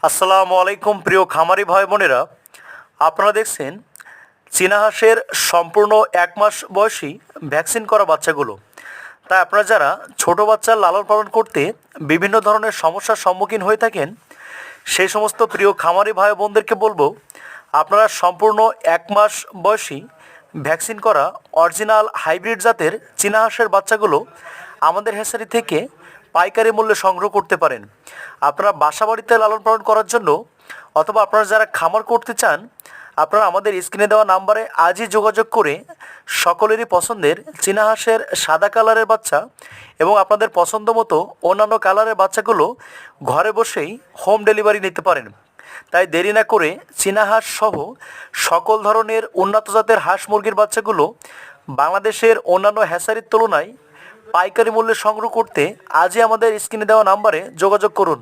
আসসালামু আলাইকুম প্রিয় খামারি ভাই বোনেরা, আপনারা দেখছেন চীনা হাঁসের সম্পূর্ণ 1 মাস বয়সী ভ্যাকসিন করা বাচ্চাগুলো। তাই আপনারা যারা ছোট বাচ্চার লালন পালন করতে বিভিন্ন ধরনের সমস্যার সম্মুখীন হয়ে থাকেন, সেই সমস্ত প্রিয় খামারি ভাই বোনদেরকে বলবো, আপনারা সম্পূর্ণ 1 মাস বয়সী ভ্যাকসিন করা অরিজিনাল হাইব্রিড জাতের চীনা হাঁসের বাচ্চাগুলো আমাদের হ্যাচারি থেকে পাইকারি মূল্যে সংগ্রহ করতে পারেন। আপনারা বাসা বাড়িতে লালন পালন করার জন্য অথবা আপনারা যারা খামার করতে চান, আপনারা আমাদের স্ক্রিনে দেওয়া নাম্বারে আজই যোগাযোগ করে সকলেরই পছন্দের চীনা হাঁসের সাদা কালারের বাচ্চা এবং আপনাদের পছন্দ মতো অন্যান্য কালারের বাচ্চাগুলো ঘরে বসেই হোম ডেলিভারি নিতে পারেন। তাই দেরি না করে চীনা হাঁস সহ সকল ধরনের উন্নত জাতের হাঁস মুরগির বাচ্চাগুলো বাংলাদেশের অন্যান্য হ্যাচারির তুলনায় পাইকারি মূল্যে সংগ্রহ করতে আজই আমাদের স্ক্রিনে দেওয়া নাম্বারে যোগাযোগ করুন।